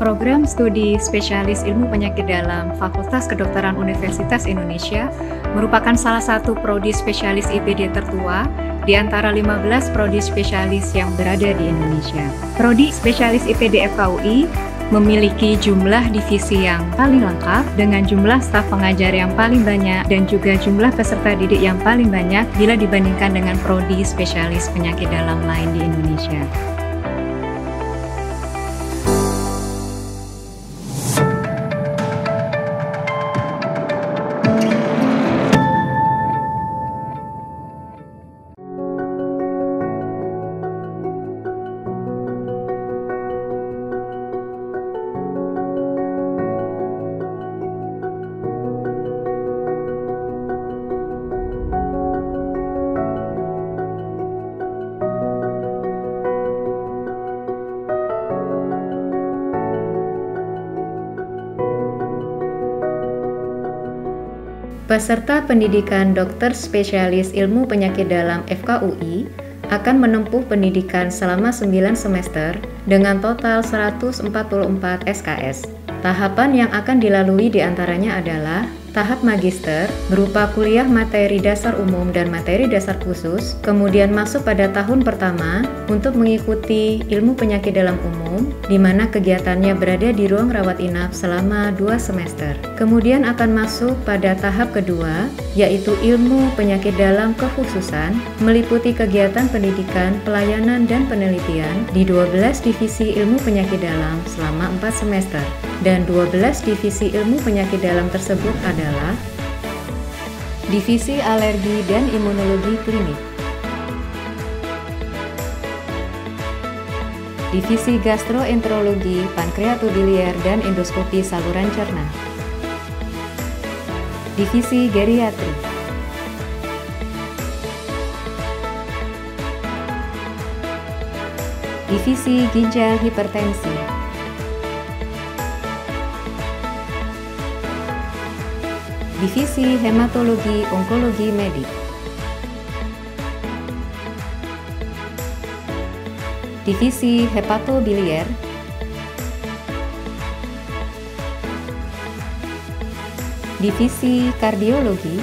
Program Studi Spesialis Ilmu Penyakit Dalam Fakultas Kedokteran Universitas Indonesia merupakan salah satu prodi spesialis IPD tertua di antara 15 prodi spesialis yang berada di Indonesia. Prodi spesialis IPD FKUI memiliki jumlah divisi yang paling lengkap dengan jumlah staf pengajar yang paling banyak dan juga jumlah peserta didik yang paling banyak bila dibandingkan dengan prodi spesialis penyakit dalam lain di Indonesia. Peserta pendidikan dokter spesialis ilmu penyakit dalam FKUI akan menempuh pendidikan selama 9 semester dengan total 144 SKS. Tahapan yang akan dilalui diantaranya adalah tahap magister berupa kuliah materi dasar umum dan materi dasar khusus, kemudian masuk pada tahun pertama untuk mengikuti ilmu penyakit dalam umum, di mana kegiatannya berada di ruang rawat inap selama 2 semester. Kemudian akan masuk pada tahap kedua, yaitu ilmu penyakit dalam kekhususan, meliputi kegiatan pendidikan, pelayanan, dan penelitian di 12 divisi ilmu penyakit dalam selama 4 semester. Dan 12 divisi ilmu penyakit dalam tersebut adalah Divisi Alergi dan Imunologi Klinik, Divisi Gastroenterologi, Pankreatobiliar dan Endoskopi Saluran Cerna, Divisi Geriatri, Divisi Ginjal Hipertensi, Divisi Hematologi Onkologi Medik, Divisi Hepatobiliar, Divisi Kardiologi,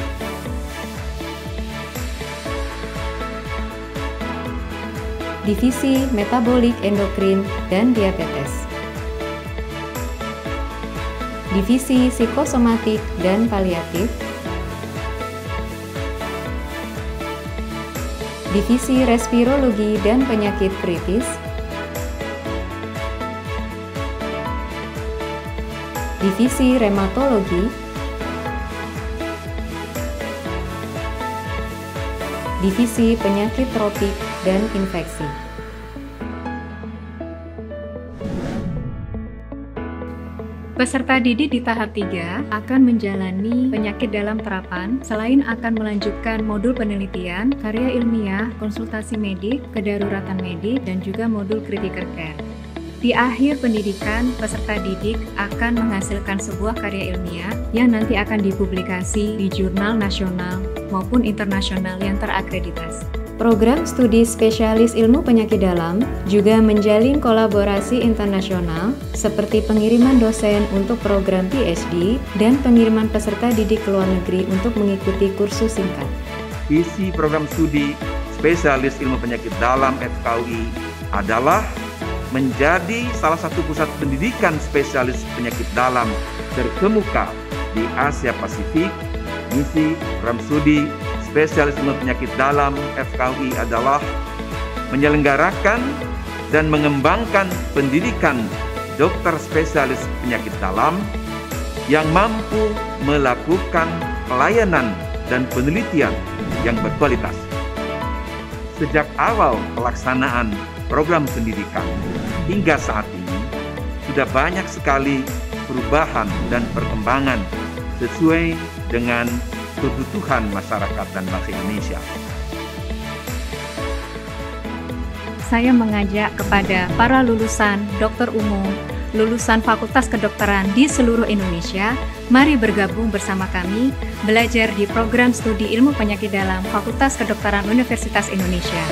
Divisi Metabolik Endokrin dan Diabetes, Divisi Psikosomatik dan Paliatif, Divisi Respirologi dan Penyakit Kritis, Divisi Reumatologi, Divisi Penyakit Tropik dan Infeksi. Peserta didik di tahap 3 akan menjalani penyakit dalam terapan selain akan melanjutkan modul penelitian, karya ilmiah, konsultasi medik, kedaruratan medik, dan juga modul critical care. Di akhir pendidikan, peserta didik akan menghasilkan sebuah karya ilmiah yang nanti akan dipublikasi di jurnal nasional maupun internasional yang terakreditasi. Program Studi Spesialis Ilmu Penyakit Dalam juga menjalin kolaborasi internasional seperti pengiriman dosen untuk program PhD dan pengiriman peserta didik ke luar negeri untuk mengikuti kursus singkat. Visi program studi Spesialis Ilmu Penyakit Dalam FKUI adalah menjadi salah satu pusat pendidikan spesialis penyakit dalam terkemuka di Asia Pasifik. Misi program studi Spesialis Ilmu Penyakit Dalam FKUI adalah menyelenggarakan dan mengembangkan pendidikan dokter spesialis penyakit dalam yang mampu melakukan pelayanan dan penelitian yang berkualitas. Sejak awal pelaksanaan program pendidikan hingga saat ini, sudah banyak sekali perubahan dan perkembangan sesuai dengan kebutuhan masyarakat dan bangsa Indonesia. Saya mengajak kepada para lulusan dokter umum, lulusan Fakultas Kedokteran di seluruh Indonesia, mari bergabung bersama kami belajar di program studi ilmu penyakit dalam Fakultas Kedokteran Universitas Indonesia.